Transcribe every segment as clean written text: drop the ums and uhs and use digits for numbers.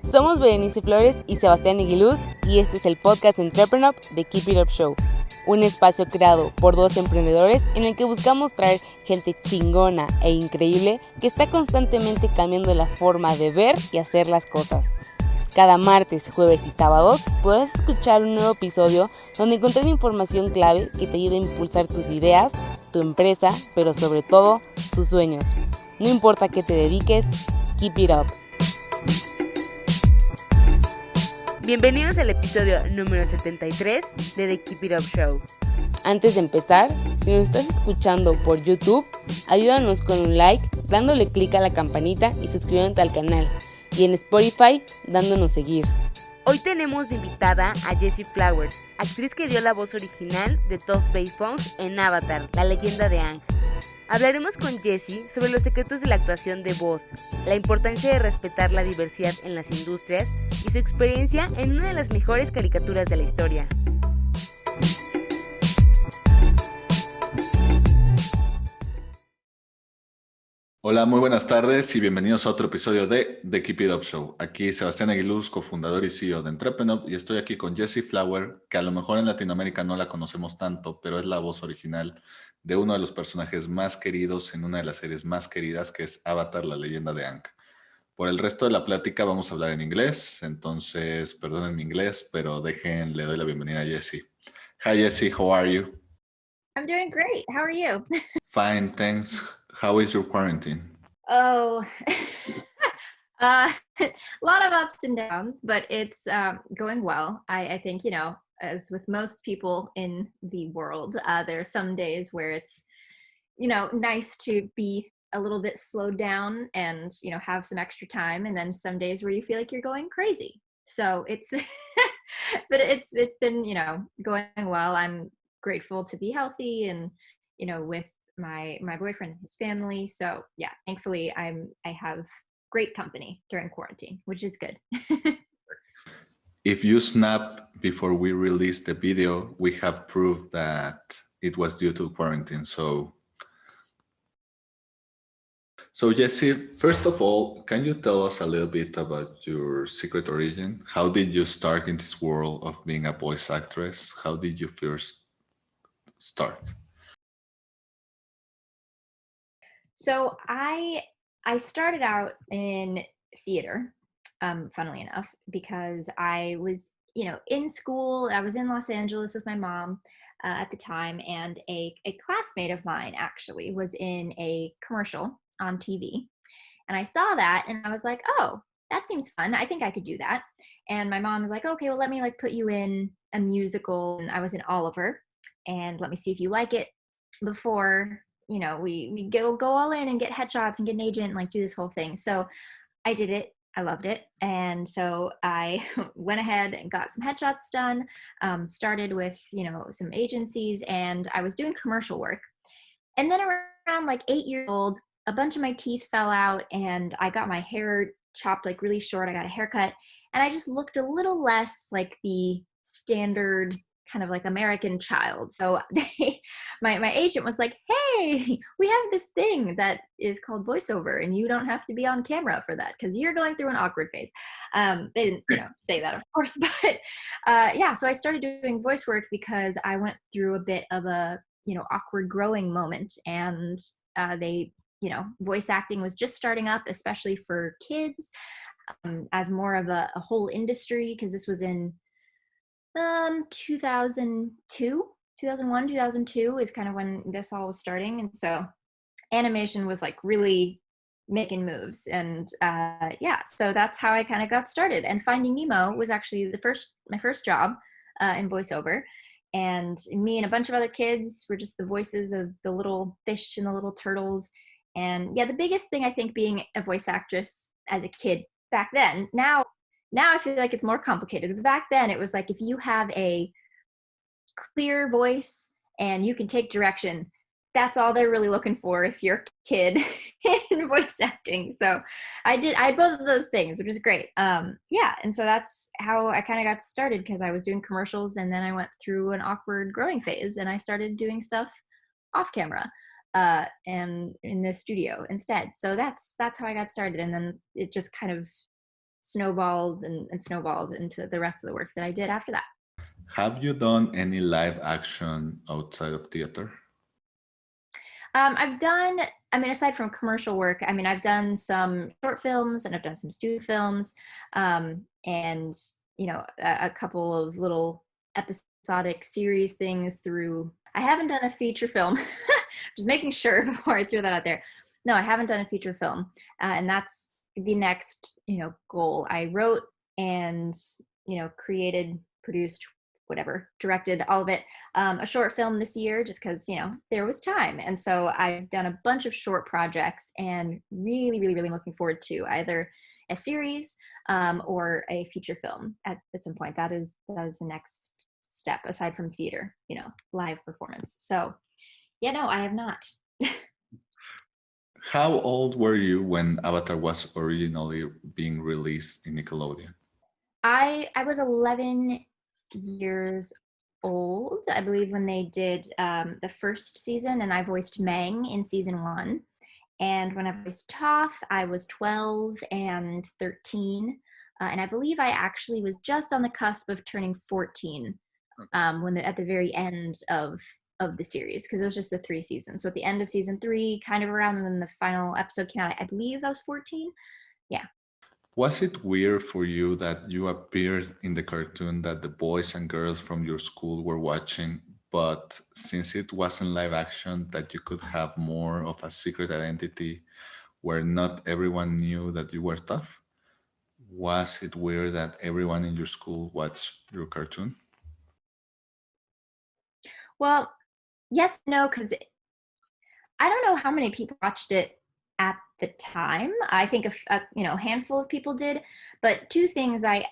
Somos Berenice Flores y Sebastián Aguiluz y este es el podcast EntreprenUp de Keep It Up Show, un espacio creado por dos emprendedores en el que buscamos traer gente chingona e increíble que está constantemente cambiando la forma de ver y hacer las cosas. Cada martes, jueves y sábados podrás escuchar un nuevo episodio donde encontrar información clave que te ayude a impulsar tus ideas, tu empresa, pero sobre todo, tus sueños. No importa qué te dediques, keep it up. Bienvenidos al episodio número 73 de The Keep It Up Show. Antes de empezar, si nos estás escuchando por YouTube, ayúdanos con un like, dándole clic a la campanita y suscribiéndote al canal. Y en Spotify, dándonos seguir. Hoy tenemos de invitada a Jessie Flower, actriz que dio la voz original de Toph Beifong en Avatar, la leyenda de Aang. Hablaremos con Jessie sobre los secretos de la actuación de voz, la importancia de respetar la diversidad en las industrias y su experiencia en una de las mejores caricaturas de la historia. Hola, muy buenas tardes y bienvenidos a otro episodio de The Keep It Up Show. Aquí Sebastián Aguiluz, cofundador y CEO de EntreprenUp, y estoy aquí con Jessie Flower, que a lo mejor en Latinoamérica no la conocemos tanto, pero es la voz original de uno de los personajes más queridos en una de las series más queridas, que es Avatar, la leyenda de Aang. Por el resto de la plática vamos a hablar en inglés, entonces perdonen mi inglés, pero le doy la bienvenida a Jessie. Hi Jessie, how are you? I'm doing great. How are you? Fine, thanks. How is your quarantine? Oh, a lot of ups and downs, but it's going well. I think, as with most people in the world, there are some days where it's, nice to be a little bit slowed down and, have some extra time. And then some days where you feel like you're going crazy. So it's, but it's been, going well. I'm grateful to be healthy and, with my boyfriend and his family. So yeah, thankfully I have great company during quarantine, which is good. If you snap before we release the video, we have proof that it was due to quarantine. So Jessie, first of all, can you tell us a little bit about your secret origin? How did you start in this world of being a voice actress? How did you first start? So I started out in theater, funnily enough, because I was, in school. I was in Los Angeles with my mom at the time, and a classmate of mine actually was in a commercial on TV. And I saw that and I was like, oh, that seems fun. I think I could do that. And my mom was like, okay, well, let me put you in a musical. And I was in Oliver, and let me see if you like it before we go all in and get headshots and get an agent and do this whole thing. So I did it. I loved it. And so I went ahead and got some headshots done, started with, some agencies, and I was doing commercial work. And then around 8 years old, a bunch of my teeth fell out and I got my hair chopped really short. I got a haircut and I just looked a little less like the standard kind of American child. So my agent was like, hey, we have this thing that is called voiceover and you don't have to be on camera for that because you're going through an awkward phase. They didn't say that, of course, but so I started doing voice work because I went through a bit of a awkward growing moment, and voice acting was just starting up, especially for kids, as more of a whole industry, because this was in 2001, 2002 is kind of when this all was starting. And so animation was really making moves. And so that's how I kind of got started. And Finding Nemo was actually my first job in voiceover. And me and a bunch of other kids were just the voices of the little fish and the little turtles. And yeah, the biggest thing I think being a voice actress as a kid back then, now I feel like it's more complicated. But back then it was if you have a clear voice and you can take direction, that's all they're really looking for if you're a kid in voice acting. So I had both of those things, which is great. And so that's how I kind of got started, because I was doing commercials and then I went through an awkward growing phase and I started doing stuff off camera and in the studio instead. So that's how I got started. And then it just kind of snowballed and snowballed into the rest of the work that I did after that. Have you done any live action outside of theater? I've done, aside from commercial work, I've done some short films and I've done some student films, and, a couple of little episodic series things through. I haven't done a feature film. Just making sure before I throw that out there. No, I haven't done a feature film. And that's the next, goal. I wrote and, created, produced, whatever, directed all of it, a short film this year, just because, there was time. And so I've done a bunch of short projects and really, really, really looking forward to either a series or a feature film at some point. That is the next step aside from theater, live performance. So yeah, no, I have not. How old were you when Avatar was originally being released in Nickelodeon? I was 11 years old, I believe, when they did the first season, and I voiced Meng in season 1. And when I voiced Toph, I was 12 and 13. And I believe I actually was just on the cusp of turning 14 when at the very end of the series, because it was just the 3 seasons. So at the end of season 3, kind of around when the final episode came out, I believe I was 14. Yeah. Was it weird for you that you appeared in the cartoon that the boys and girls from your school were watching, but since it wasn't live action, that you could have more of a secret identity where not everyone knew that you were tough? Was it weird that everyone in your school watched your cartoon? Well, yes, no, because I don't know how many people watched it at the time. I think a handful of people did, but 2 things. I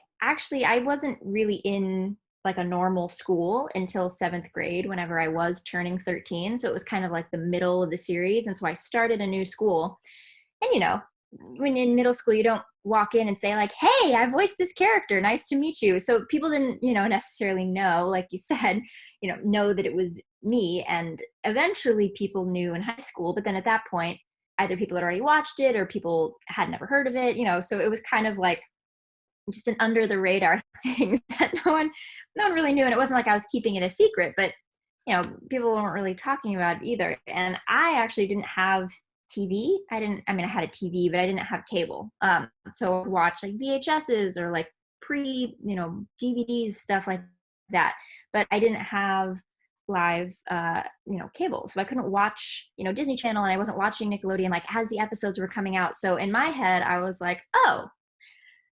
wasn't really in like a normal school until 7th grade whenever I was turning 13. So it was kind of like the middle of the series. And so I started a new school. And, when in middle school, you don't walk in and say like, hey, I voiced this character. Nice to meet you. So people didn't, necessarily know, like you said, know that it was me. And eventually people knew in high school. But then at that point, either people had already watched it or people had never heard of it, so it was kind of like just an under the radar thing that no one really knew. And it wasn't like I was keeping it a secret, but people weren't really talking about it either. And I actually didn't have TV. I had a TV, but I didn't have cable. So I would watch like VHSs or like DVDs, stuff like that. But I didn't have live cable, so I couldn't watch Disney Channel, and I wasn't watching Nickelodeon like as the episodes were coming out. So in my head I was like, oh,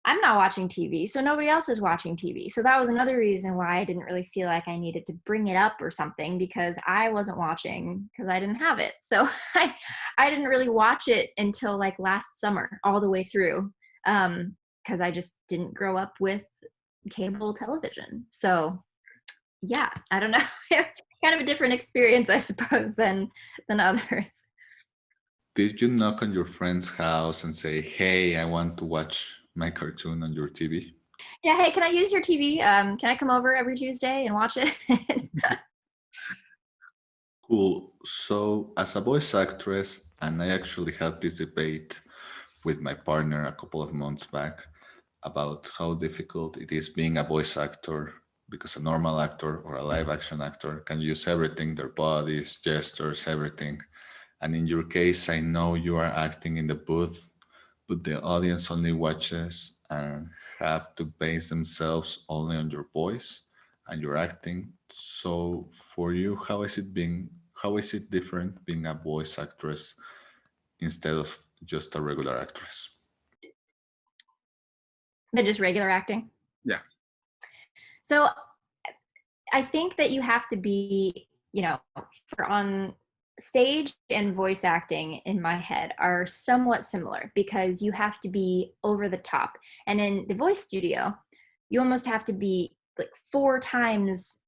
I'm not watching TV, so nobody else is watching TV. So that was another reason why I didn't really feel like I needed to bring it up or something, because I wasn't watching because I didn't have it. So I didn't really watch it until like last summer all the way through, because I just didn't grow up with cable television. So yeah, I don't know. Kind of a different experience, I suppose, than others. Did you knock on your friend's house and say, hey, I want to watch my cartoon on your TV? Yeah, hey, can I use your TV? Can I come over every Tuesday and watch it? Cool. So as a voice actress, and I actually had this debate with my partner a couple of months back about how difficult it is being a voice actor, because a normal actor or a live action actor can use everything, their bodies, gestures, everything. And in your case, I know you are acting in the booth, but the audience only watches and have to base themselves only on your voice and your acting. So for you, how is it different being a voice actress instead of just a regular actress? Than just regular acting? Yeah. So I think that you have to be, for on stage and voice acting in my head are somewhat similar, because you have to be over the top. And in the voice studio, you almost have to be like 4 times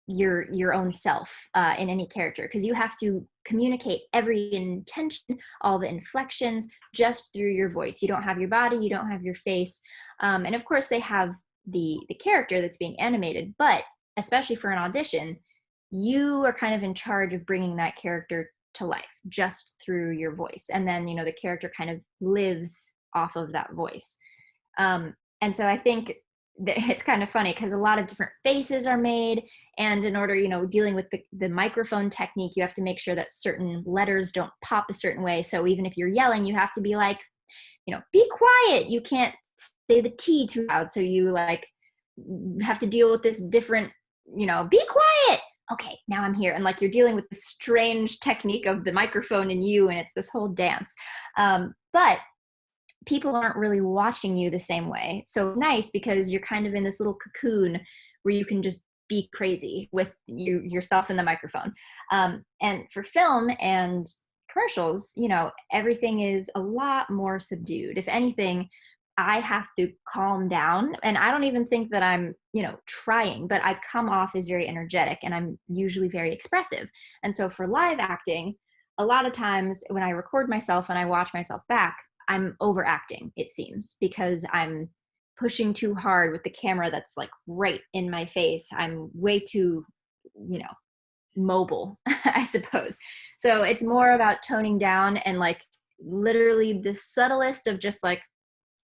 your own self in any character, because you have to communicate every intention, all the inflections, just through your voice. You don't have your body, you don't have your face. And of course they have the character that's being animated, but especially for an audition, you are kind of in charge of bringing that character to life just through your voice. And then, the character kind of lives off of that voice. And so I think it's kind of funny because a lot of different faces are made, and in order, dealing with the microphone technique, you have to make sure that certain letters don't pop a certain way. So even if you're yelling, you have to be like, be quiet. You can't say the T too loud. So you have to deal with this different, be quiet. Okay, now I'm here. And you're dealing with this strange technique of the microphone and you, and it's this whole dance. But people aren't really watching you the same way. So it's nice because you're kind of in this little cocoon where you can just be crazy with yourself in the microphone. And for film and commercials, everything is a lot more subdued. If anything, I have to calm down, and I don't even think that I'm, trying, but I come off as very energetic, and I'm usually very expressive. And so for live acting, a lot of times when I record myself and I watch myself back, I'm overacting, it seems, because I'm pushing too hard with the camera that's right in my face. I'm way too, mobile, I suppose. So it's more about toning down and literally the subtlest of just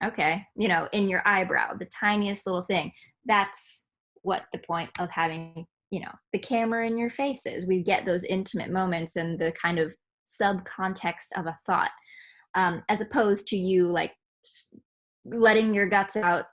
okay, in your eyebrow, the tiniest little thing. That's what the point of having, the camera in your face is. We get those intimate moments and the kind of subcontext of a thought, as opposed to you letting your guts out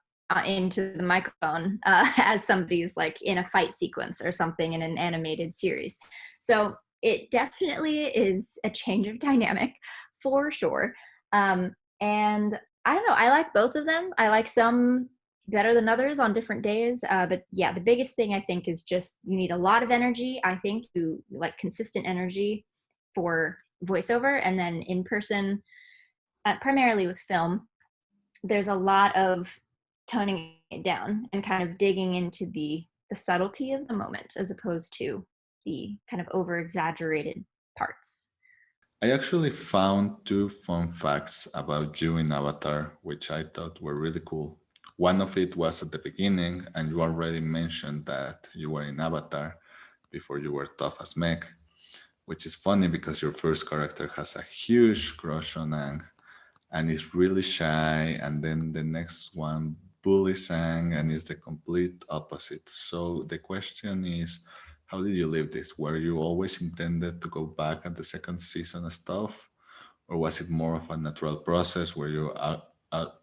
into the microphone as somebody's in a fight sequence or something in an animated series. So it definitely is a change of dynamic for sure. And I don't know, I like both of them. I like some better than others on different days. But yeah, the biggest thing I think is just you need a lot of energy. I think you consistent energy for voiceover, and then in person, primarily with film, there's a lot of toning it down and kind of digging into the subtlety of the moment as opposed to the kind of over exaggerated parts. I actually found two fun facts about you in Avatar, which I thought were really cool. One of it was at the beginning, and you already mentioned that you were in Avatar before you were Toph as Meg, which is funny because your first character has a huge crush on Aang and is really shy, and then the next one bullies Aang and is the complete opposite. So the question is, how did you live this? Were you always intended to go back at the second season and stuff? Or was it more of a natural process where you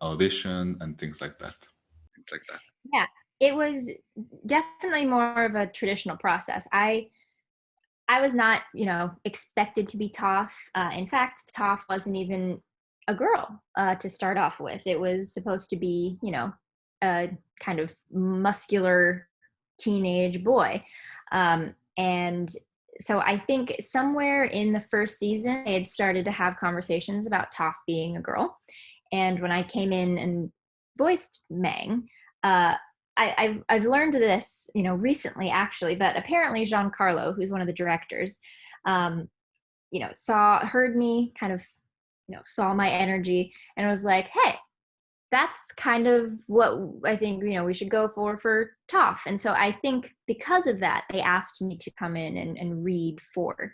audition and things like that? Yeah, it was definitely more of a traditional process. I was not, expected to be Toph. In fact, Toph wasn't even a girl to start off with. It was supposed to be, a kind of muscular teenage boy. And so I think somewhere in the first season, I had started to have conversations about Toph being a girl. And when I came in and voiced Mang, I've learned this, recently actually, but apparently Giancarlo, who's one of the directors, heard me, kind of, saw my energy and was like, hey, that's kind of what I think, we should go for Toph. And so I think because of that, they asked me to come in and read for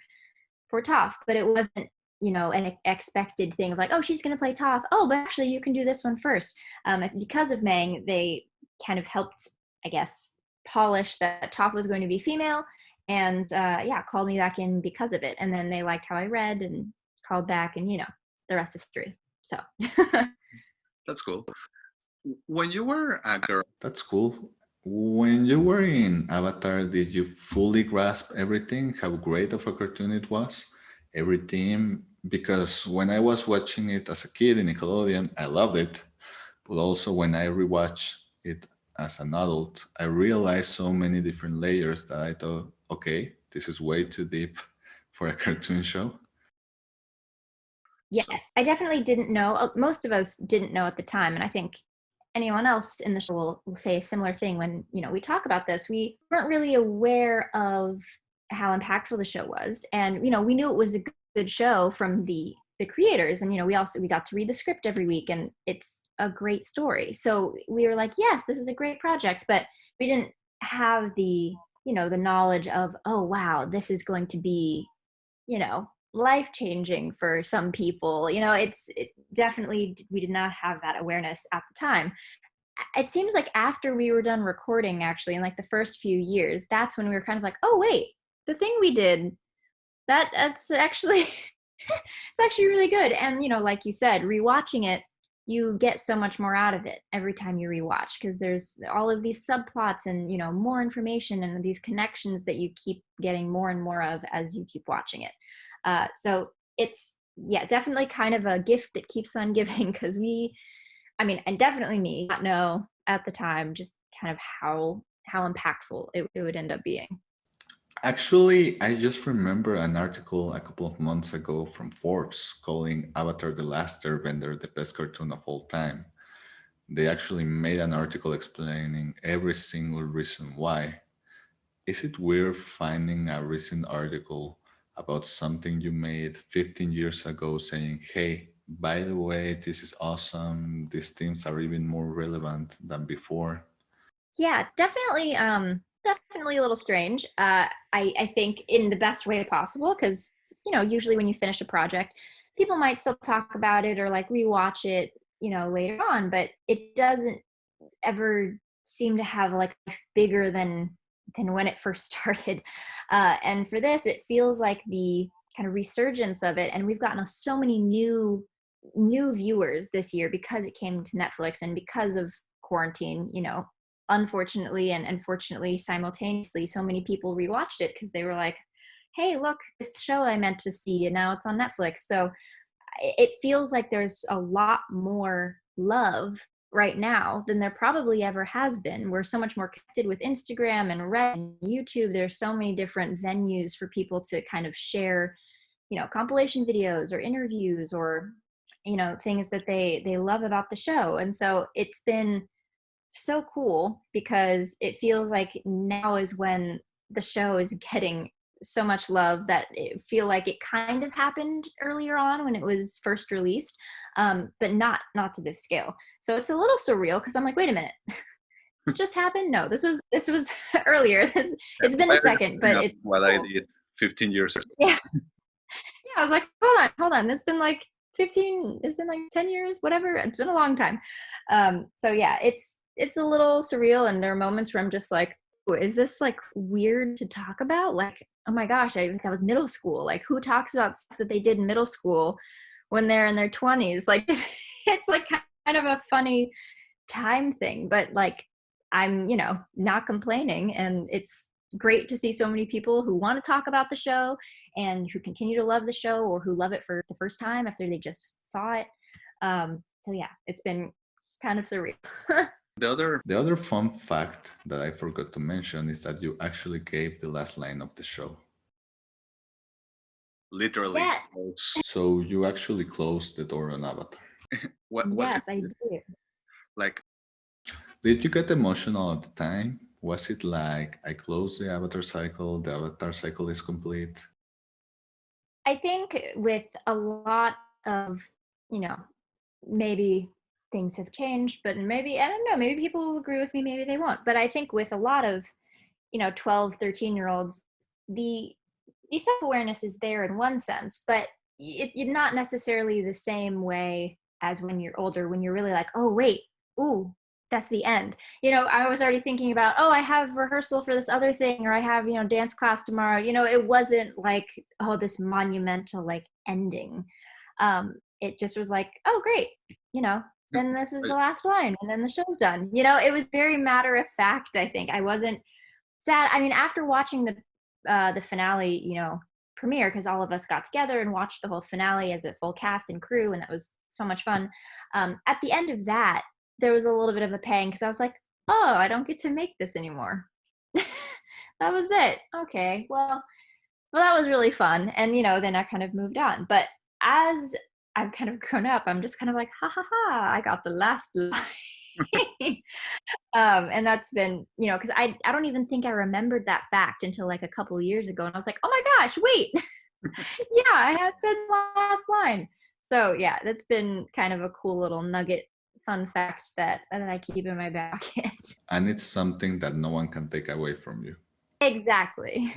Toph, but it wasn't, an expected thing of oh, she's going to play Toph. Oh, but actually you can do this one first. Because of Mang, they kind of helped, I guess, polish that Toph was going to be female, and called me back in because of it. And then they liked how I read and called back, and the rest is history. So That's cool. When you were a girl, that's cool. When you were in Avatar, did you fully grasp everything? How great of a cartoon it was? Every team? Because when I was watching it as a kid in Nickelodeon, I loved it. But also when I rewatched it as an adult, I realized so many different layers that I thought, okay, this is way too deep for a cartoon show. Yes, I definitely didn't know. Most of us didn't know at the time. And I think anyone else in the show will say a similar thing when, we talk about this. We weren't really aware of how impactful the show was. And, we knew it was a good show from the creators. And, we got to read the script every week, and it's a great story. So we were like, yes, this is a great project. But we didn't have the, the knowledge of, oh, wow, this is going to be, life-changing for some people. It definitely, we did not have that awareness at the time. It seems like after we were done recording, actually, in like the first few years, that's when we were kind of like, oh wait, the thing we did, that's actually it's actually really good. And like you said, rewatching it, you get so much more out of it every time you rewatch, because there's all of these subplots and more information and these connections that you keep getting more and more of as you keep watching it. So it's definitely kind of a gift that keeps on giving, because and definitely me not know at the time just kind of how impactful it would end up being. Actually, I just remember an article a couple of months ago from Forbes calling Avatar: The Last Airbender the best cartoon of all time. They actually made an article explaining every single reason why. Is it weird finding a recent article about something you made 15 years ago saying, hey, by the way, this is awesome, these themes are even more relevant than before? Yeah, definitely a little strange. I think in the best way possible, because usually when you finish a project, people might still talk about it or like rewatch it later on, but it doesn't ever seem to have like bigger than when it first started. And for this, it feels like the kind of resurgence of it, and we've gotten so many new viewers this year because it came to Netflix and because of quarantine. Unfortunately and fortunately simultaneously, so many people rewatched it because they were like, hey, look, this show I meant to see, and now it's on Netflix. So it feels like there's a lot more love right now than there probably ever has been. We're so much more connected with Instagram and Reddit and YouTube. There's so many different venues for people to kind of share, compilation videos or interviews or, things that they love about the show. And so it's been so cool because it feels like now is when the show is getting so much love that it feel like it kind of happened earlier on when it was first released, but not to this scale. So it's a little surreal because I'm like, wait a minute, this just happened? No, this was earlier. It's been a second, but it's what I did 15 years ago. Yeah, I was like, hold on. It's been like 10 years, whatever. It's been a long time. So yeah, it's a little surreal, and there are moments where I'm just like, is this like weird to talk about? Like, oh my gosh, that was middle school. Like, who talks about stuff that they did in middle school when they're in their 20s? Like, it's like kind of a funny time thing, but like, I'm, not complaining. And it's great to see so many people who want to talk about the show and who continue to love the show, or who love it for the first time after they just saw it. So yeah, it's been kind of surreal. The other fun fact that I forgot to mention is that you actually gave the last line of the show. Literally. Yes. So you actually closed the door on Avatar. Yes, I did. Like, did you get emotional at the time? Was it like, I closed the Avatar cycle is complete? I think with a lot of, maybe things have changed, but maybe, I don't know, maybe people will agree with me, maybe they won't. But I think with a lot of, 12, 13-year-olds, the self-awareness is there in one sense, but it's not necessarily the same way as when you're older, when you're really like, oh, wait, ooh, that's the end. I was already thinking about, oh, I have rehearsal for this other thing, or I have, dance class tomorrow. It wasn't like, oh, this monumental like ending. It just was like, oh, great, then this is the last line, and then the show's done. It was very matter of fact. I think I wasn't sad. I mean, after watching the finale, premiere, because all of us got together and watched the whole finale as a full cast and crew, and that was so much fun. At the end of that, there was a little bit of a pang, because I was like, oh, I don't get to make this anymore. That was it. Okay, well, that was really fun. And, then I kind of moved on. But as I've kind of grown up, I'm just kind of like, ha ha ha, I got the last line. And that's been, because I don't even think I remembered that fact until like a couple of years ago. And I was like, oh my gosh, wait. Yeah, I had said the last line. So yeah, that's been kind of a cool little nugget, fun fact that I keep in my back pocket. And it's something that no one can take away from you. Exactly.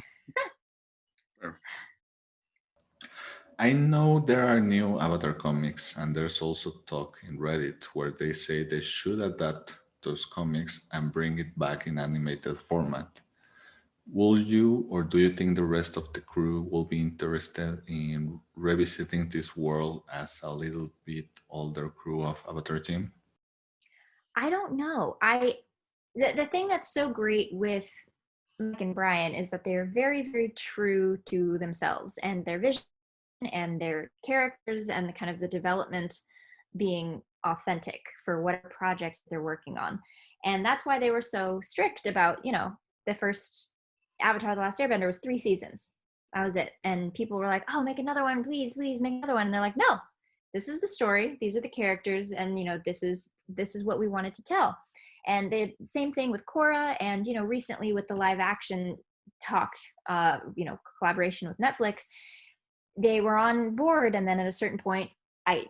I know there are new Avatar comics, and there's also talk in Reddit where they say they should adapt those comics and bring it back in animated format. Will you, or do you think the rest of the crew will be interested in revisiting this world as a little bit older crew of Avatar team? I don't know. The thing that's so great with Mike and Brian is that they're very, very true to themselves and their vision and their characters and the kind of the development being authentic for what project they're working on. And that's why they were so strict about, the first Avatar: The Last Airbender was 3 seasons. That was it. And people were like, "Oh, make another one, please, please make another one." And they're like, "No, this is the story. These are the characters, and this is what we wanted to tell." And the same thing with Korra, and recently with the live action talk, collaboration with Netflix, they were on board, and then at a certain point, I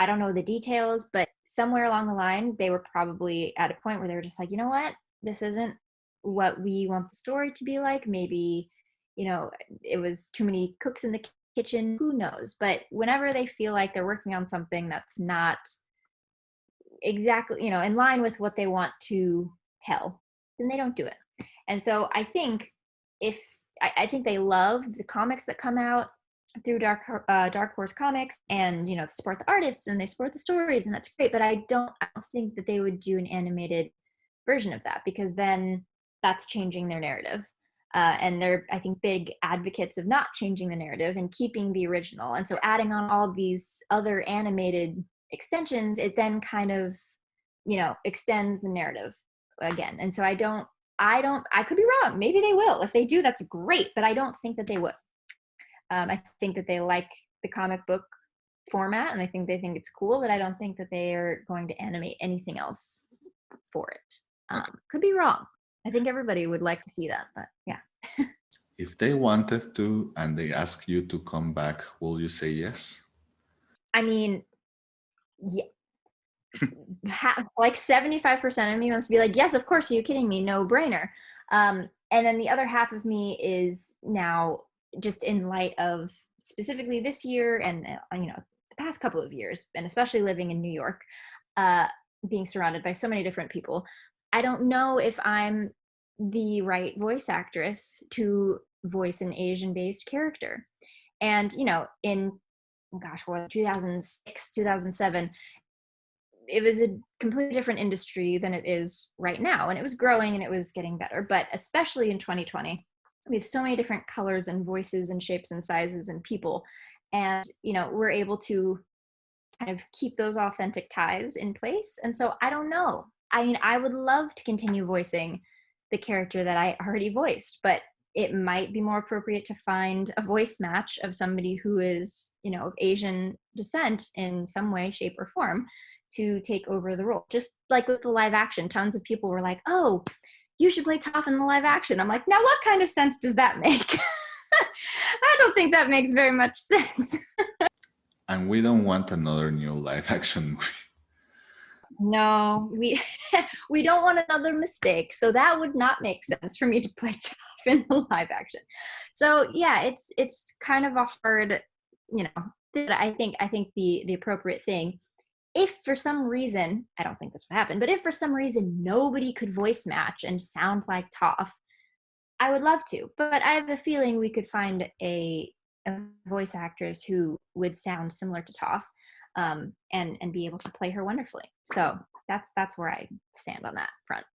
don't know the details, but somewhere along the line, they were probably at a point where they were just like, you know what, this isn't what we want the story to be like. Maybe, it was too many cooks in the kitchen, who knows? But whenever they feel like they're working on something that's not exactly, in line with what they want to tell, then they don't do it. And so I think I think they love the comics that come out through Dark Horse Comics, and support the artists and they support the stories, and that's great. But I don't think that they would do an animated version of that, because then that's changing their narrative. And they're, I think, big advocates of not changing the narrative and keeping the original. And so adding on all these other animated extensions, it then kind of, extends the narrative again. And so I could be wrong. Maybe they will. If they do, that's great. But I don't think that they would. I think that they like the comic book format, and I think they think it's cool, but I don't think that they are going to animate anything else for it. Could be wrong. I think everybody would like to see that, but yeah. If they wanted to and they ask you to come back, will you say yes? I mean, yeah. Like 75% of me wants to be like, yes, of course, are you kidding me? No brainer. And then the other half of me is now, just in light of specifically this year and the past couple of years, and especially living in New York, being surrounded by so many different people, I don't know if I'm the right voice actress to voice an Asian-based character. And in 2006, 2007, it was a completely different industry than it is right now, and it was growing and it was getting better. But especially in 2020, we have so many different colors and voices and shapes and sizes and people, and we're able to kind of keep those authentic ties in place. And so I don't know. I mean, I would love to continue voicing the character that I already voiced, but it might be more appropriate to find a voice match of somebody who is, of Asian descent in some way, shape, or form to take over the role. Just like with the live action, tons of people were like, "Oh, you should play Toph in the live action." I'm like, now what kind of sense does that make? I don't think that makes very much sense. And we don't want another new live action movie. No, we don't want another mistake. So that would not make sense for me to play Toph in the live action. So yeah, it's kind of a hard, I think the appropriate thing, if for some reason, I don't think this would happen, but if for some reason nobody could voice match and sound like Toph, I would love to. But I have a feeling we could find a voice actress who would sound similar to Toph, and be able to play her wonderfully. So that's where I stand on that front.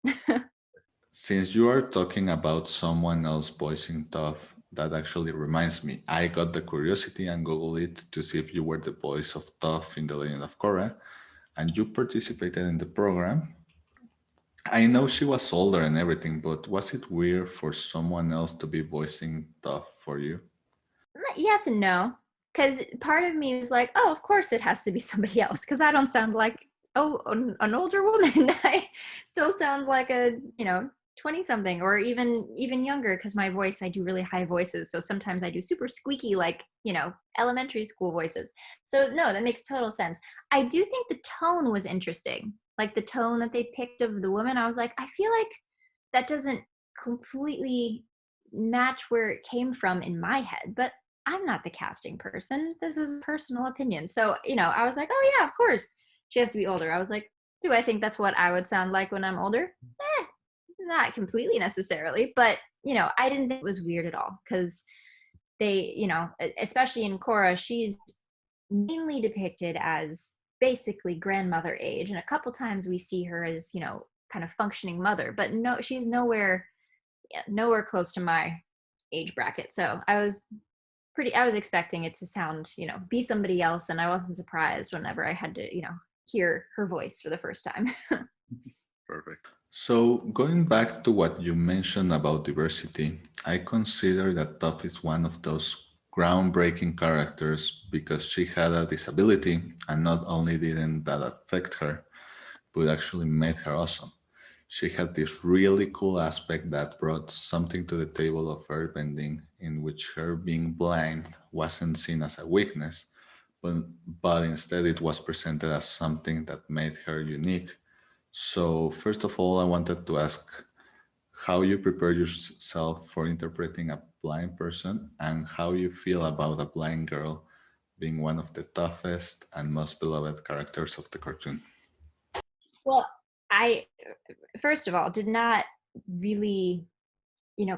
Since you are talking about someone else voicing Toph, that actually reminds me, I got the curiosity and Googled it to see if you were the voice of Toph in The Legend of Korra, and you participated in the program. I know she was older and everything, but was it weird for someone else to be voicing Toph for you? Yes and no, because part of me is like, oh, of course it has to be somebody else, because I don't sound like an older woman. I still sound like a 20-something or even younger, because my voice, I do really high voices, so sometimes I do super squeaky, like elementary school voices. So no, that makes total sense. I do think the tone was interesting, like the tone that they picked of the woman. I was like, I feel like that doesn't completely match where it came from in my head, but I'm not the casting person. This is a personal opinion. So, I was like, oh yeah, of course she has to be older. I was like, do I think that's what I would sound like when I'm older? Not completely necessarily, but I didn't think it was weird at all, because they, especially in Korra, she's mainly depicted as basically grandmother age, and a couple times we see her as, kind of functioning mother, but no, she's nowhere close to my age bracket. So I was expecting it to sound, be somebody else, and I wasn't surprised whenever I had to, hear her voice for the first time. Perfect. So going back to what you mentioned about diversity, I consider that Toph is one of those groundbreaking characters because she had a disability, and not only didn't that affect her, but actually made her awesome. She had this really cool aspect that brought something to the table of airbending, in which her being blind wasn't seen as a weakness, but instead it was presented as something that made her unique. So first of all, I wanted to ask how you prepare yourself for interpreting a blind person, and how you feel about a blind girl being one of the toughest and most beloved characters of the cartoon. Well, I, first of all, did not really,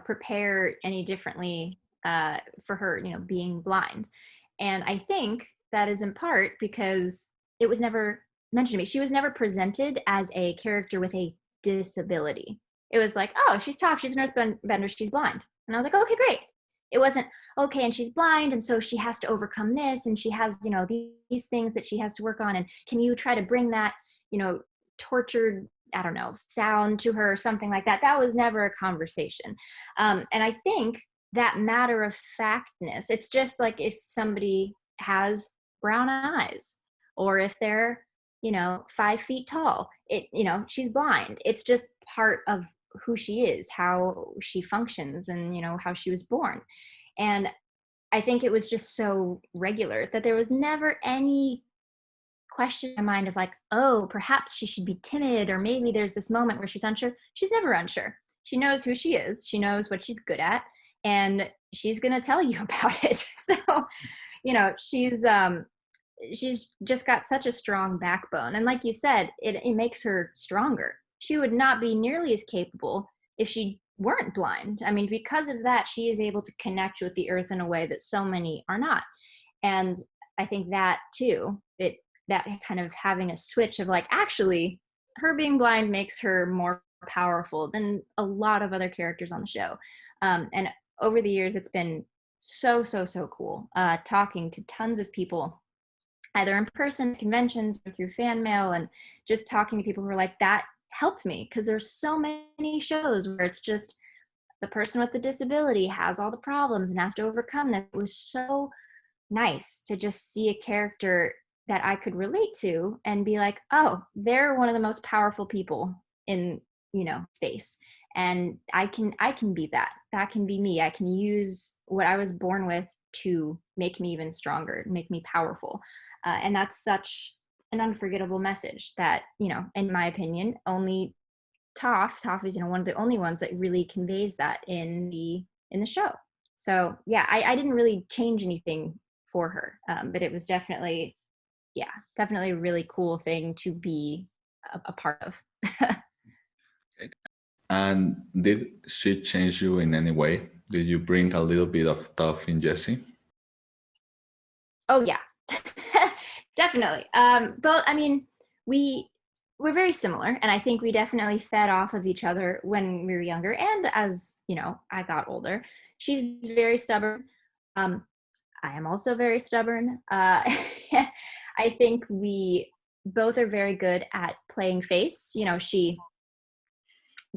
prepare any differently for her, being blind. And I think that is in part because it was never mentioned to me. She was never presented as a character with a disability. It was like, oh, she's tough, she's an earthbender, she's blind. And I was like, okay, great. It wasn't, okay, and she's blind, and so she has to overcome this, and she has, these things that she has to work on, and can you try to bring that, tortured, I don't know, sound to her or something like that. That was never a conversation. And I think that matter of factness, it's just like if somebody has brown eyes, or if they're, 5 feet tall, she's blind. It's just part of who she is, how she functions, and, how she was born. And I think it was just so regular that there was never any question in my mind of like, oh, perhaps she should be timid, or maybe there's this moment where she's unsure. She's never unsure. She knows who she is. She knows what she's good at, and she's going to tell you about it. So, she's just got such a strong backbone. And like you said, it makes her stronger. She would not be nearly as capable if she weren't blind. I mean, because of that, she is able to connect with the earth in a way that so many are not. And I think that too, that kind of having a switch of like, actually, her being blind makes her more powerful than a lot of other characters on the show. And over the years, it's been so cool talking to tons of people, either in person, conventions, or through fan mail, and just talking to people who are like, that helped me, because there's so many shows where it's just the person with the disability has all the problems and has to overcome that. It was so nice to just see a character that I could relate to and be like, oh, they're one of the most powerful people in, space. And I can be that. That can be me. I can use what I was born with to make me even stronger, make me powerful. And that's such an unforgettable message that, in my opinion, only Toph is, one of the only ones that really conveys that in the show. So yeah, I didn't really change anything for her, but it was definitely a really cool thing to be a part of. And did she change you in any way? Did you bring a little bit of Toph in Jessie? Oh yeah, definitely. But I mean, we're very similar, and I think we definitely fed off of each other when we were younger, and as I got older. She's very stubborn. I am also very stubborn. I think we both are very good at playing face. She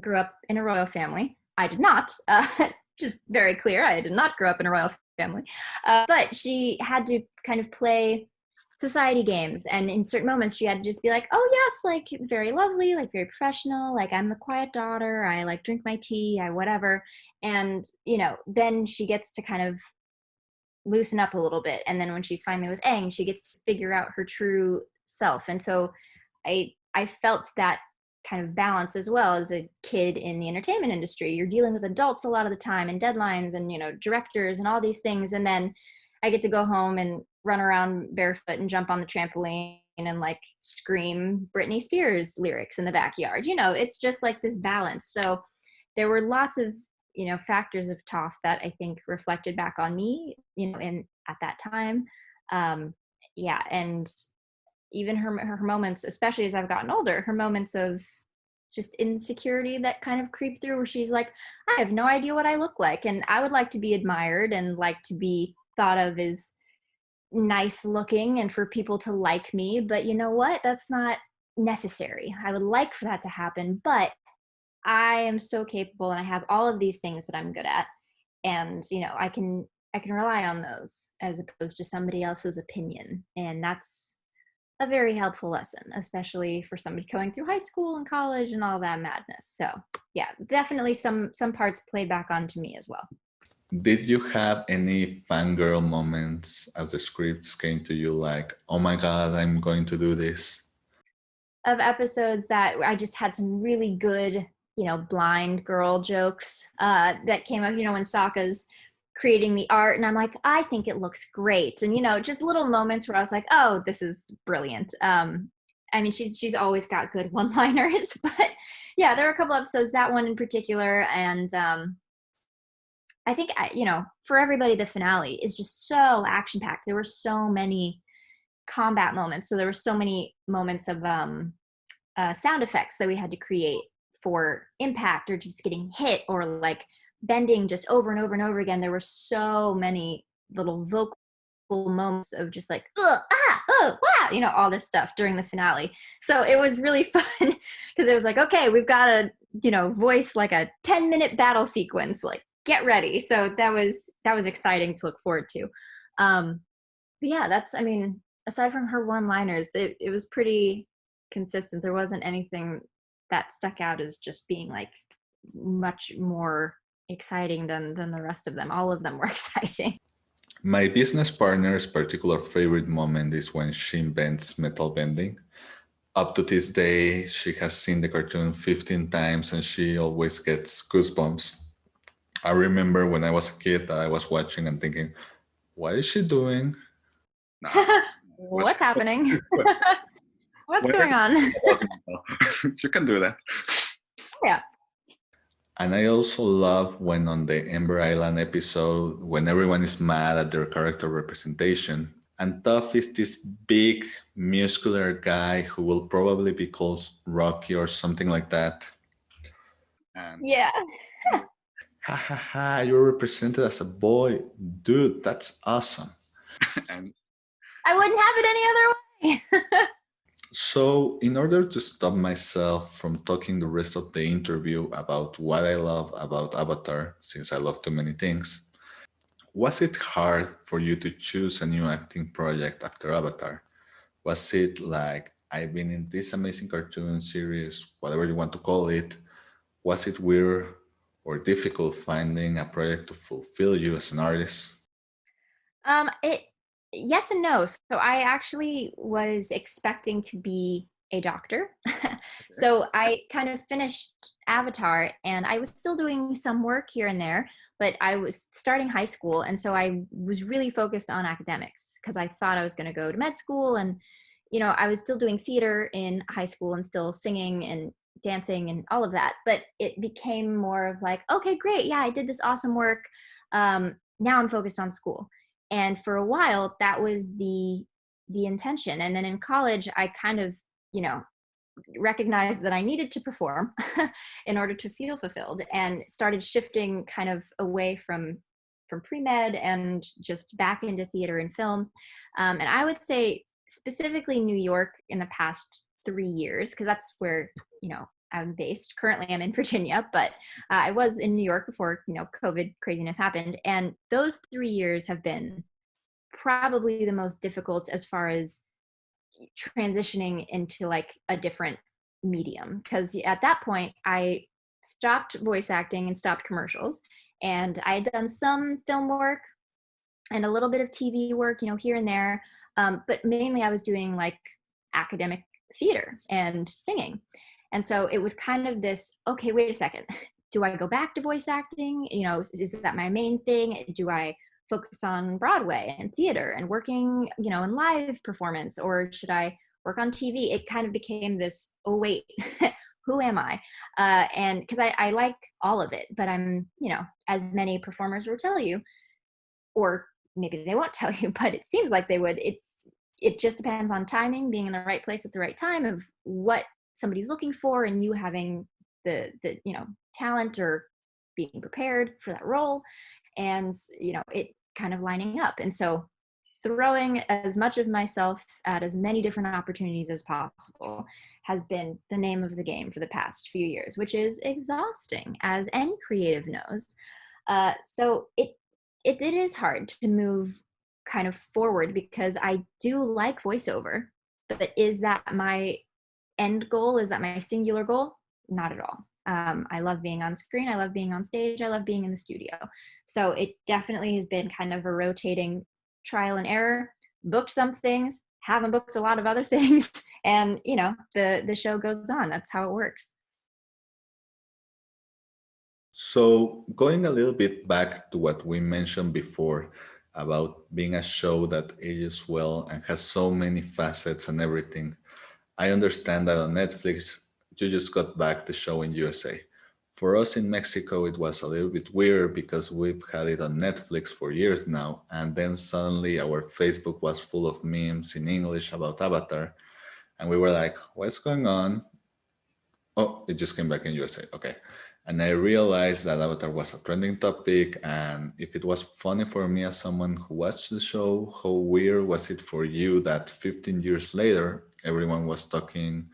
grew up in a royal family. I did not. Just very clear, I did not grow up in a royal family. But she had to kind of play society games, and in certain moments she had to just be like, oh yes, like very lovely, like very professional, like I'm the quiet daughter, I like drink my tea, I whatever. And then she gets to kind of loosen up a little bit, and then when she's finally with Aang, she gets to figure out her true self. And so I felt that kind of balance as well. As a kid in the entertainment industry, you're dealing with adults a lot of the time, and deadlines, and directors, and all these things, and then I get to go home and run around barefoot and jump on the trampoline and like scream Britney Spears lyrics in the backyard. It's just like this balance. So there were lots of, factors of Toph that I think reflected back on me, at that time. And even her moments, especially as I've gotten older, her moments of just insecurity that kind of creep through, where she's like, I have no idea what I look like, and I would like to be admired and like to be thought of as nice looking and for people to like me, but you know what, that's not necessary. I would like for that to happen, but I am so capable and I have all of these things that I'm good at, and I can rely on those as opposed to somebody else's opinion. And that's a very helpful lesson, especially for somebody going through high school and college and all that madness. So yeah, definitely some parts played back onto me as well. Did you have any fangirl moments as the scripts came to you, like, oh my God, I'm going to do this? Of episodes that I just had some really good, blind girl jokes that came up, when Sokka's creating the art, and I'm like, I think it looks great. And, just little moments where I was like, oh, this is brilliant. She's always got good one-liners, but yeah, there were a couple episodes, that one in particular. And I think, for everybody, the finale is just so action-packed. There were so many combat moments. So there were so many moments of sound effects that we had to create for impact or just getting hit or like bending just over and over and over again. There were so many little vocal moments of just like, wow, all this stuff during the finale. So it was really fun because it was like, okay, we've got to, voice like a 10-minute battle sequence, like get ready. So that was exciting to look forward to. But yeah, aside from her one-liners, it was pretty consistent. There wasn't anything that stuck out as just being like much more exciting than the rest of them. All of them were exciting. My business partner's particular favorite moment is when she invents metal bending. Up to this day, she has seen the cartoon 15 times and she always gets goosebumps. I remember when I was a kid, I was watching and thinking, what is she doing? What's happening? What's going on? You can do that. Yeah. And I also love when on the Ember Island episode, when everyone is mad at their character representation, and Toph is this big, muscular guy who will probably be called Rocky or something like that. And yeah. Ha ha ha, you're represented as a boy. Dude, that's awesome. and I wouldn't have it any other way. So, in order to stop myself from talking the rest of the interview about what I love about Avatar, since I love too many things, was it hard for you to choose a new acting project after Avatar? Was it like, I've been in this amazing cartoon series, whatever you want to call it? Was it weird or difficult finding a project to fulfill you as an artist? Yes and no. So I actually was expecting to be a doctor. So I kind of finished Avatar and I was still doing some work here and there, but I was starting high school. And so I was really focused on academics because I thought I was going to go to med school. And, I was still doing theater in high school and still singing and dancing and all of that. But it became more of like, okay, great. Yeah, I did this awesome work. Now I'm focused on school. And for a while, that was the intention. And then in college, I kind of, recognized that I needed to perform in order to feel fulfilled, and started shifting kind of away from pre-med and just back into theater and film. And I would say specifically New York in the past 3 years, because that's where, I'm based. Currently, I'm in Virginia, but I was in New York before, COVID craziness happened. And those 3 years have been probably the most difficult as far as transitioning into like a different medium. Because at that point, I stopped voice acting and stopped commercials. And I had done some film work and a little bit of TV work, here and there. But mainly I was doing like academic theater and singing. And so it was kind of this, okay, wait a second. Do I go back to voice acting? Is that my main thing? Do I focus on Broadway and theater and working, in live performance, or should I work on TV? It kind of became this, oh wait, who am I? And because I like all of it, but I'm, as many performers will tell you, or maybe they won't tell you, but it seems like they would. It just depends on timing, being in the right place at the right time, of what somebody's looking for, and you having the talent or being prepared for that role, and it kind of lining up. And so throwing as much of myself at as many different opportunities as possible has been the name of the game for the past few years, which is exhausting, as any creative knows. So it is hard to move kind of forward, because I do like voiceover, but is that my end goal? Is that my singular goal? Not at all. I love being on screen. I love being on stage. I love being in the studio. So it definitely has been kind of a rotating trial and error. Booked some things, haven't booked a lot of other things, and the show goes on. That's how it works. So going a little bit back to what we mentioned before about being a show that ages well and has so many facets and everything, I understand that on Netflix, you just got back the show in USA. For us in Mexico, it was a little bit weird because we've had it on Netflix for years now, and then suddenly our Facebook was full of memes in English about Avatar, and we were like, what's going on? Oh, it just came back in USA. Okay. And I realized that Avatar was a trending topic, and if it was funny for me as someone who watched the show, how weird was it for you that 15 years later, everyone was talking,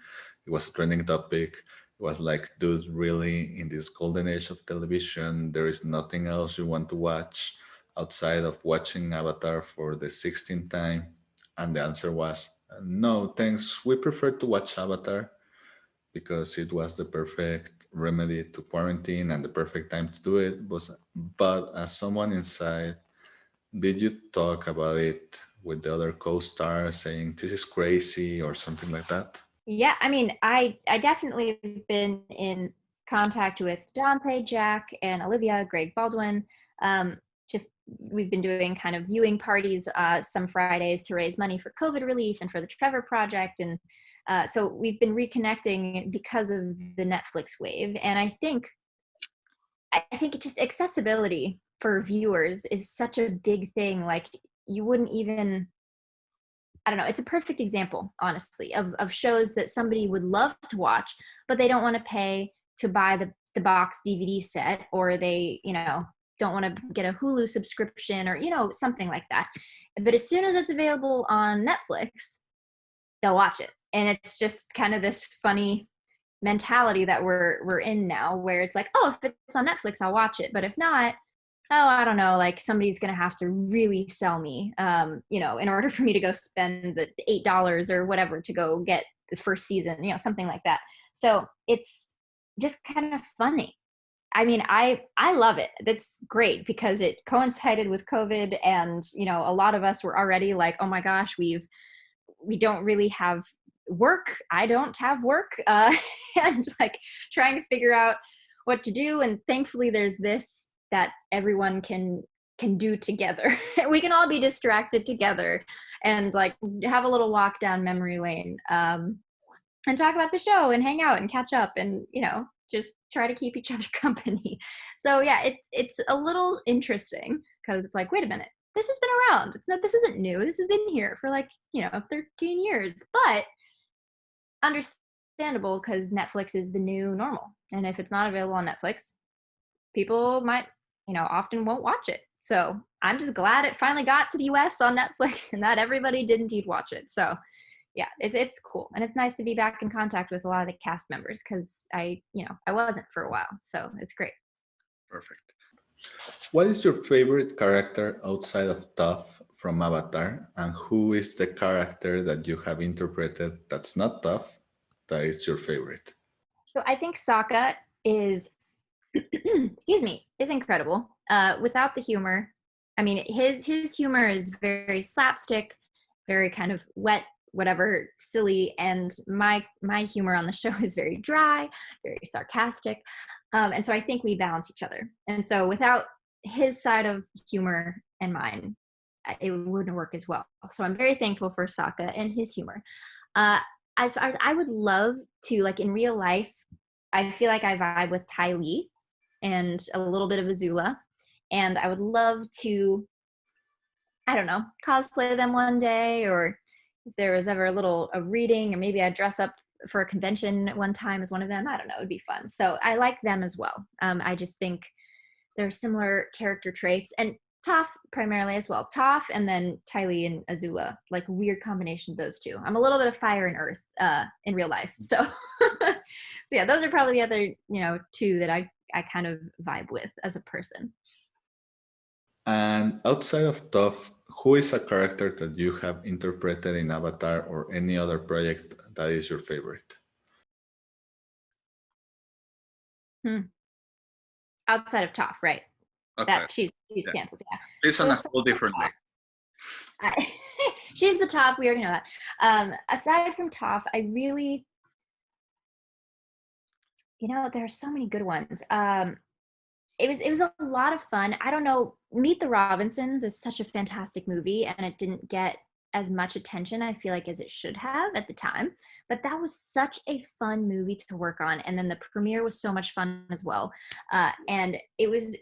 it was a trending topic. It was like, dude, really, in this golden age of television, there is nothing else you want to watch outside of watching Avatar for the 16th time? And the answer was, no, thanks. We prefer to watch Avatar because it was the perfect remedy to quarantine and the perfect time to do it. But as someone inside, did you talk about it with the other co-stars saying, this is crazy or something like that? Yeah, I mean, I definitely have been in contact with Dante, Jack, and Olivia, Greg Baldwin. We've been doing kind of viewing parties some Fridays to raise money for COVID relief and for the Trevor Project. And so we've been reconnecting because of the Netflix wave. And I think it just accessibility for viewers is such a big thing. Like, you wouldn't even, I don't know, it's a perfect example, honestly, of shows that somebody would love to watch, but they don't want to pay to buy the box DVD set, or they, don't want to get a Hulu subscription, or, something like that. But as soon as it's available on Netflix, they'll watch it. And it's just kind of this funny mentality that we're in now, where it's like, oh, if it's on Netflix, I'll watch it. But if not, oh, I don't know, like somebody's going to have to really sell me, in order for me to go spend the $8 or whatever to go get the first season, something like that. So it's just kind of funny. I mean, I love it. That's great because it coincided with COVID, and, a lot of us were already like, oh my gosh, we don't really have work. I don't have work, and like trying to figure out what to do. And thankfully there's this that everyone can do together. We can all be distracted together and like have a little walk down memory lane, and talk about the show and hang out and catch up and, just try to keep each other company. So yeah, it's a little interesting because it's like, wait a minute, this has been around. This isn't new. This has been here for like, 13 years, but understandable because Netflix is the new normal. And if it's not available on Netflix, people might, often won't watch it. So I'm just glad it finally got to the US on Netflix and that everybody did indeed watch it. So yeah, it's cool. And it's nice to be back in contact with a lot of the cast members because I wasn't for a while. So it's great. Perfect. What is your favorite character outside of Toph from Avatar? And who is the character that you have interpreted that's not Toph that is your favorite? So I think Sokka is, is incredible. Without the humor, I mean, his humor is very slapstick, very kind of wet, whatever, silly, and my humor on the show is very dry, very sarcastic, and so I think we balance each other. And so without his side of humor, and mine, it wouldn't work as well. So I'm very thankful for Sokka and his humor. As far as I would love to, like in real life, I feel like I vibe with Ty Lee and a little bit of Azula. And I would love to, I don't know, cosplay them one day, or if there was ever a reading, or maybe I'd dress up for a convention at one time as one of them. I don't know, it'd be fun. So I like them as well. I just think they're similar character traits, and Toph primarily as well. Toph and then Ty Lee and Azula, like weird combination of those two. I'm a little bit of fire and earth in real life. So so yeah, those are probably the other, two that I kind of vibe with as a person. And outside of Toph, who is a character that you have interpreted in Avatar or any other project that is your favorite? Outside of Toph, right? Outside. That she's canceled. Yeah, It's on a whole different league. She's the top. We already know that. Aside from Toph, I really, there are so many good ones. It was a lot of fun. I don't know. Meet the Robinsons is such a fantastic movie, and it didn't get as much attention, I feel like, as it should have at the time. But that was such a fun movie to work on, and then the premiere was so much fun as well. And it was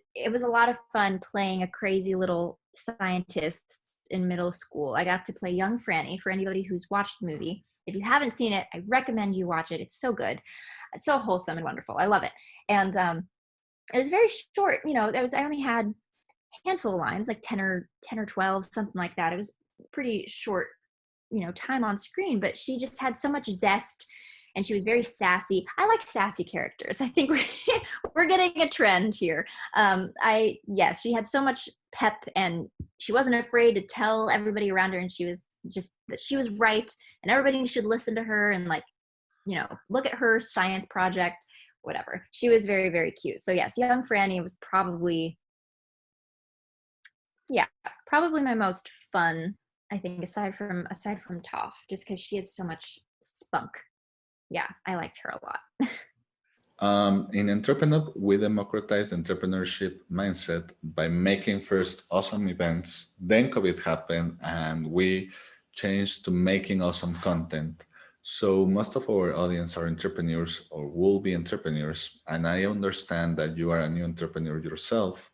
a lot of fun playing a crazy little scientist in middle school. I got to play young Franny. For anybody who's watched the movie, if you haven't seen it, I recommend you watch it. It's so good. It's so wholesome and wonderful. I love it. And it was very short. I only had a handful of lines, like 10 or 12, something like that. It was pretty short, time on screen, but she just had so much zest, and she was very sassy. I like sassy characters. I think we're getting a trend here. She had so much pep, and she wasn't afraid to tell everybody around her, and she was just that she was right, and everybody should listen to her, and look at her science project, whatever. She was very, very cute. So yes, young Franny was probably my most fun, I think, aside from Toph, just because she had so much spunk. Yeah, I liked her a lot. In EntreprenUp, we democratize entrepreneurship mindset by making first awesome events, then COVID happened, and we changed to making awesome content. So most of our audience are entrepreneurs or will be entrepreneurs, and I understand that you are a new entrepreneur yourself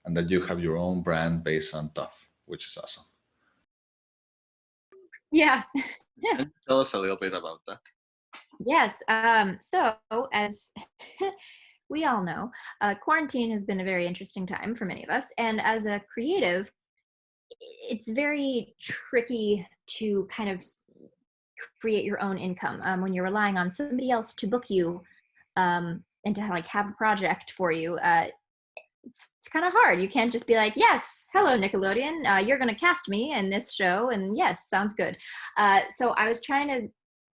and that you have your own brand based on Toph, which is awesome. Yeah. Can you tell us a little bit about that? Yes. So as we all know, quarantine has been a very interesting time for many of us. And as a creative, it's very tricky to kind of create your own income when you're relying on somebody else to book you and to have a project for you. It's kind of hard. You can't just be like, yes, hello, Nickelodeon, you're going to cast me in this show, and yes, sounds good. So I was trying to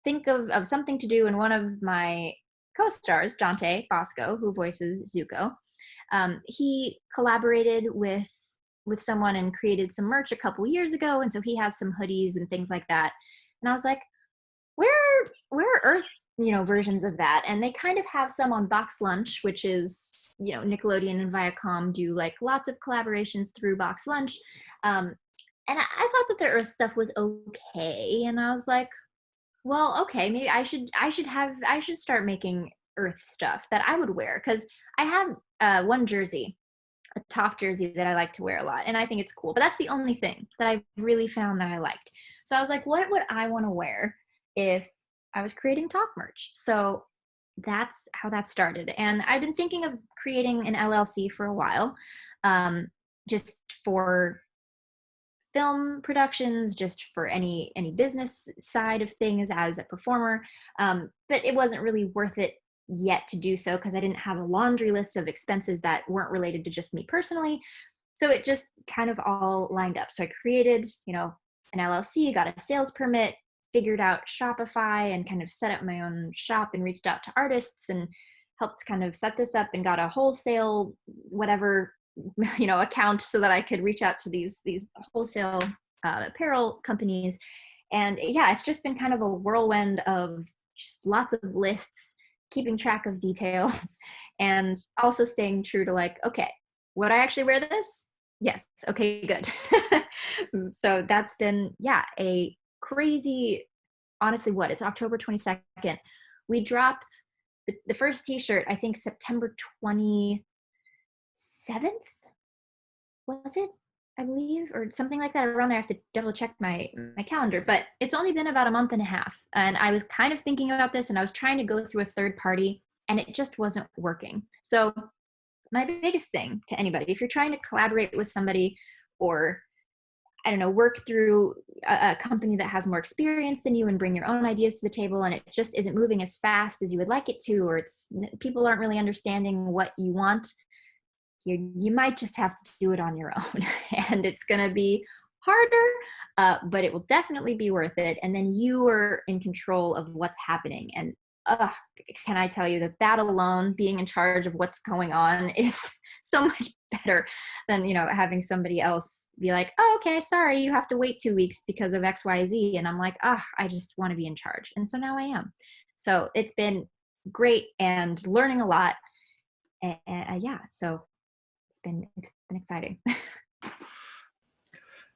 think of something to do, and one of my co-stars, Dante Bosco, who voices Zuko, he collaborated with someone and created some merch a couple years ago, and so he has some hoodies and things like that. And I was like, where are Earth, versions of that? And they kind of have some on Box Lunch, which is, Nickelodeon and Viacom do like lots of collaborations through Box Lunch. And I thought that the Earth stuff was okay. And I was like, well, okay, maybe I should start making Earth stuff that I would wear. Cause I have one jersey, a Toph jersey that I like to wear a lot. And I think it's cool, but that's the only thing that I really found that I liked. So I was like, what would I want to wear if I was creating Toph merch? So that's how that started. And I've been thinking of creating an LLC for a while, just for film productions, just for any business side of things as a performer. But it wasn't really worth it yet to do so because I didn't have a laundry list of expenses that weren't related to just me personally. So it just kind of all lined up. So I created, an LLC, got a sales permit, figured out Shopify, and kind of set up my own shop and reached out to artists and helped kind of set this up and got a wholesale whatever account so that I could reach out to these wholesale apparel companies. And yeah, it's just been kind of a whirlwind of just lots of lists, keeping track of details, and also staying true to okay, would I actually wear this? Yes. Okay, good. So that's been, a crazy, honestly, it's October 22nd. We dropped the first t-shirt, I think September 27th, was it? I believe, or something like that around there. I have to double check my calendar, but it's only been about a month and a half. And I was kind of thinking about this, and I was trying to go through a third party, and it just wasn't working. So my biggest thing to anybody, if you're trying to collaborate with somebody, or I don't know, work through a company that has more experience than you and bring your own ideas to the table, and it just isn't moving as fast as you would like it to, or people aren't really understanding what you want, you might just have to do it on your own. And it's going to be harder, but it will definitely be worth it. And then you are in control of what's happening. And can I tell you that alone, being in charge of what's going on, is so much better than, having somebody else be like, oh, okay, sorry, you have to wait 2 weeks because of XYZ. And I'm like, I just want to be in charge. And so now I am. So it's been great and learning a lot. So it's been exciting.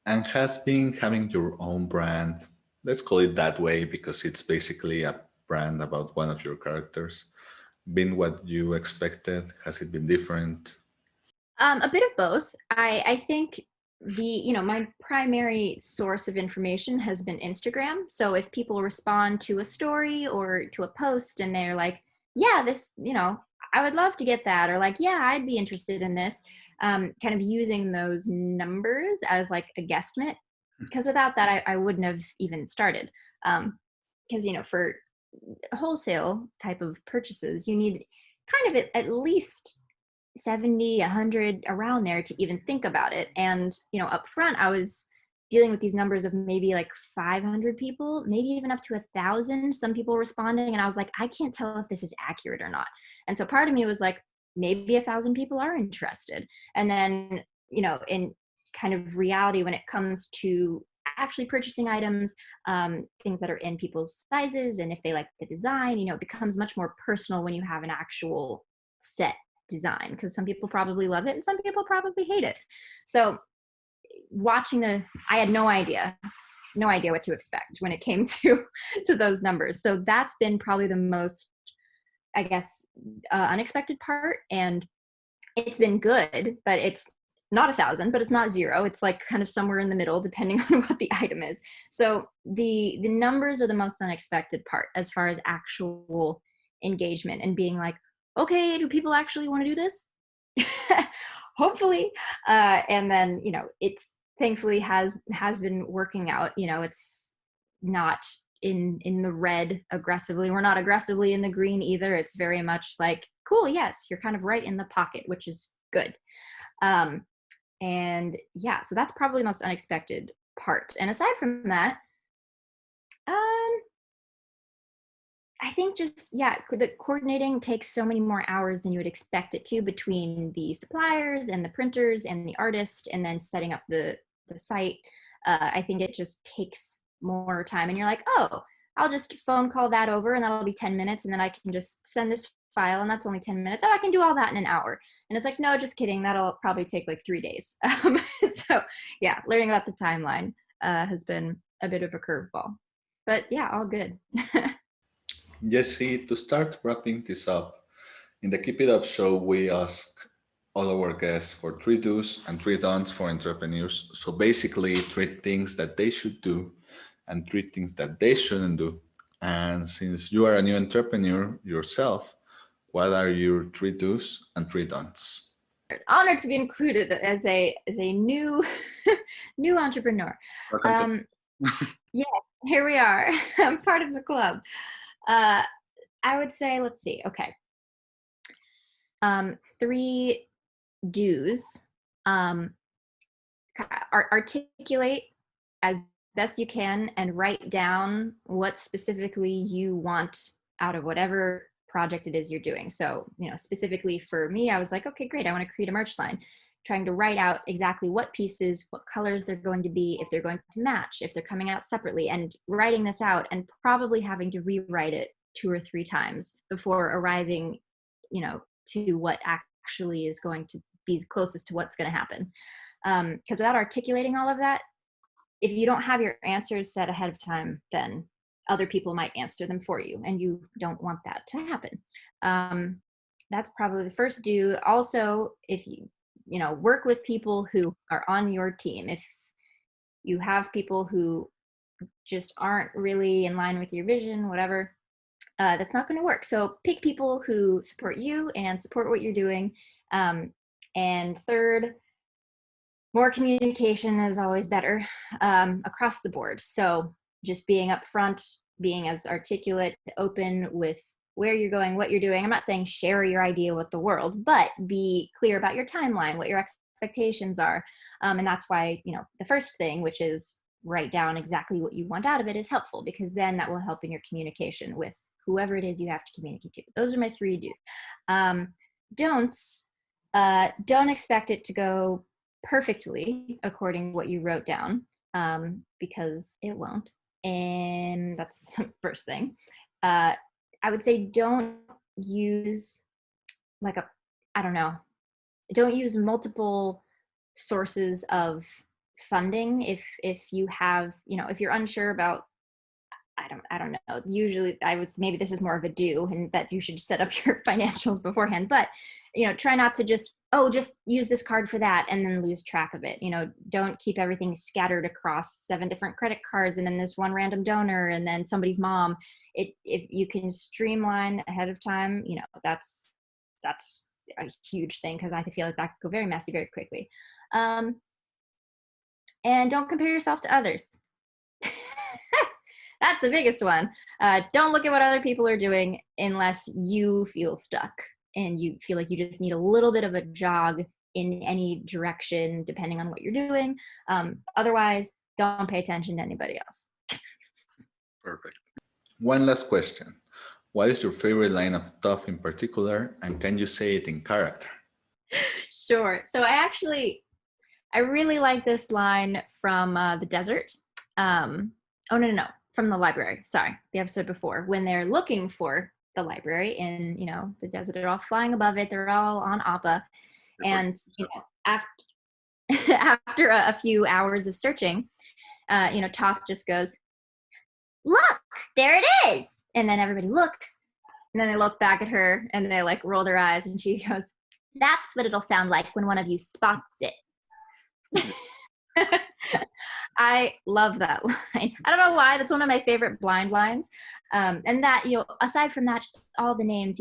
And has been having your own brand, let's call it that way, because it's basically a brand about one of your characters, been what you expected? Has it been different? A bit of both. I think my primary source of information has been Instagram. So if people respond to a story or to a post and they're like, yeah, this, I would love to get that, or like, yeah, I'd be interested in this, kind of using those numbers as like a guesstimate, because without that, I wouldn't have even started. Because, for wholesale type of purchases, you need kind of at least 70, 100 around there to even think about it. And, up front, I was dealing with these numbers of maybe like 500 people, maybe even up to 1,000, some people responding. And I was like, I can't tell if this is accurate or not. And so part of me was like, maybe 1,000 people are interested. And then, in kind of reality, when it comes to actually purchasing items, things that are in people's sizes, and if they like the design, it becomes much more personal when you have an actual set design, because some people probably love it and some people probably hate it. So I had no idea what to expect when it came to those numbers. So that's been probably the most, I guess, unexpected part. And it's been good, but it's not 1,000, but it's not 0. It's like kind of somewhere in the middle, depending on what the item is. So the numbers are the most unexpected part as far as actual engagement and being like, okay, do people actually want to do this? Hopefully. And then, it's thankfully has been working out. It's not in the red aggressively. We're not aggressively in the green either. It's very much like, cool, yes, you're kind of right in the pocket, which is good. And yeah, so that's probably the most unexpected part. And aside from that, I think just, the coordinating takes so many more hours than you would expect it to, between the suppliers and the printers and the artist, and then setting up the site. I think it just takes more time, and you're like, oh, I'll just phone call that over and that'll be 10 minutes. And then I can just send this file and that's only 10 minutes. Oh, I can do all that in an hour. And it's like, no, just kidding. That'll probably take like 3 days. So yeah, learning about the timeline has been a bit of a curveball, but yeah, all good. Jessie, to start wrapping this up, in the Keep It Up show, we ask all our guests for 3 do's and 3 don'ts for entrepreneurs. So basically 3 things that they should do and 3 things that they shouldn't do. And since you are a new entrepreneur yourself, what are your 3 do's and 3 don'ts? Honored to be included as a new new entrepreneur. Yeah, here we are. I'm part of the club. I would say, let's see. Okay. 3 do's. Articulate as best you can and write down what specifically you want out of whatever project it is you're doing. So, specifically for me, I was like, okay, great. I want to create a merch line. Trying to write out exactly what pieces, what colors they're going to be, if they're going to match, if they're coming out separately, and writing this out and probably having to rewrite it 2 or 3 times before arriving, to what actually is going to be closest to what's going to happen. Because without articulating all of that, if you don't have your answers set ahead of time, then other people might answer them for you, and you don't want that to happen. That's probably the first do. Also, if you work with people who are on your team, if you have people who just aren't really in line with your vision, whatever, that's not going to work. So pick people who support you and support what you're doing. And third, more communication is always better across the board. So just being upfront, being as articulate, open with where you're going, what you're doing. I'm not saying share your idea with the world, but be clear about your timeline, what your expectations are. And that's why, the first thing, which is write down exactly what you want out of it, is helpful, because then that will help in your communication with whoever it is you have to communicate to. Those are my 3 do's. Don'ts, don't expect it to go perfectly according to what you wrote down, because it won't. And that's the first thing. I would say don't use don't use multiple sources of funding if you have, if you're unsure about, I don't know, usually I would, maybe this is more of a do, and that you should set up your financials beforehand, but try not to just use this card for that and then lose track of it. Don't keep everything scattered across 7 different credit cards and then this one random donor and then somebody's mom. If you can streamline ahead of time, that's a huge thing, because I feel like that could go very messy very quickly. And don't compare yourself to others. That's the biggest one. Don't look at what other people are doing unless you feel stuck and you feel like you just need a little bit of a jog in any direction, depending on what you're doing. Otherwise, don't pay attention to anybody else. Perfect. One last question. What is your favorite line of Toph in particular, and can you say it in character? Sure. So I really like this line from the desert. From the library. Sorry, the episode before, when they're looking for the library in, the desert. They're all flying above it. They're all on Appa. And, after a few hours of searching, Toph just goes, "Look, there it is." And then everybody looks, and then they look back at her and they roll their eyes, and she goes, "That's what it'll sound like when one of you spots it." I love that line. I don't know why. That's one of my favorite blind lines. And that, aside from that, just all the names,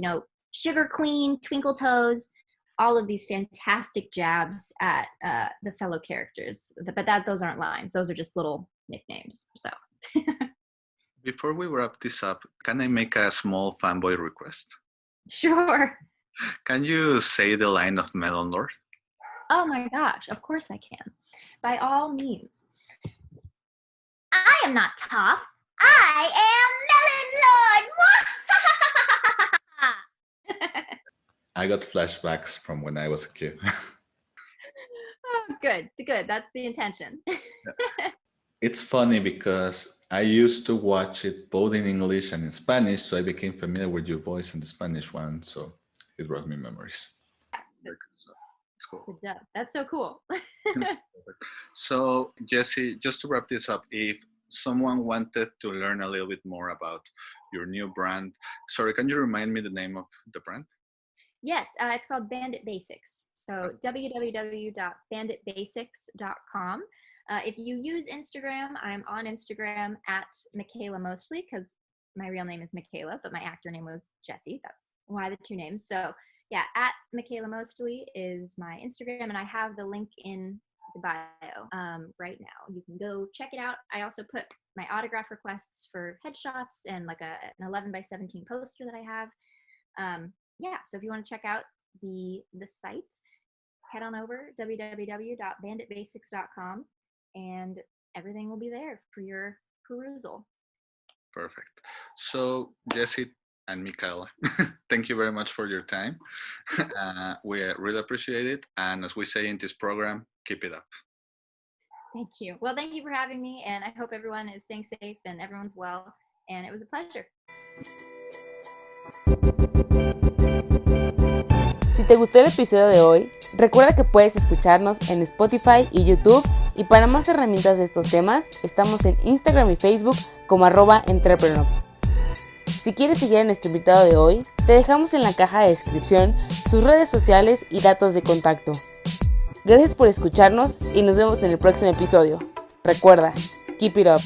Sugar Queen, Twinkle Toes, all of these fantastic jabs at the fellow characters. But those aren't lines. Those are just little nicknames. So. Before we wrap this up, can I make a small fanboy request? Sure. Can you say the line of Melon Lord? Oh my gosh, of course I can. By all means. I am not Toph. I am Melon Lord. I got flashbacks from when I was a kid. Oh, good. That's the intention. It's funny because I used to watch it both in English and in Spanish, so I became familiar with your voice in the Spanish one, so it brought me memories. It's cool. Good job. That's so cool. So, Jessie, just to wrap this up, if someone wanted to learn a little bit more about your new brand, sorry, can you remind me the name of the brand? Yes, it's called Bandit Basics. So www.banditbasics.com. If you use Instagram, I'm on Instagram at Michaela Mostly, because my real name is Michaela, but my actor name was Jessie. That's why the 2 names. So yeah, at Michaela Mostly is my Instagram, and I have the link in the bio right now. You can go check it out. I also put my autograph requests for headshots and an 11x17 poster that I have. So if you want to check out the site, head on over www.banditbasics.com, and everything will be there for your perusal. Perfect. So, Jessie and Michaela, thank you very much for your time. We really appreciate it. And as we say in this program, keep it up. Thank you. Well, thank you for having me. And I hope everyone is staying safe and everyone's well. And it was a pleasure. Si te gustó el episodio de hoy, recuerda que puedes escucharnos en Spotify y YouTube, y para más herramientas de estos temas, estamos en Instagram y Facebook como @EntreprenUp. Si quieres seguir a nuestro invitado de hoy, te dejamos en la caja de descripción sus redes sociales y datos de contacto. Gracias por escucharnos y nos vemos en el próximo episodio. Recuerda, keep it up.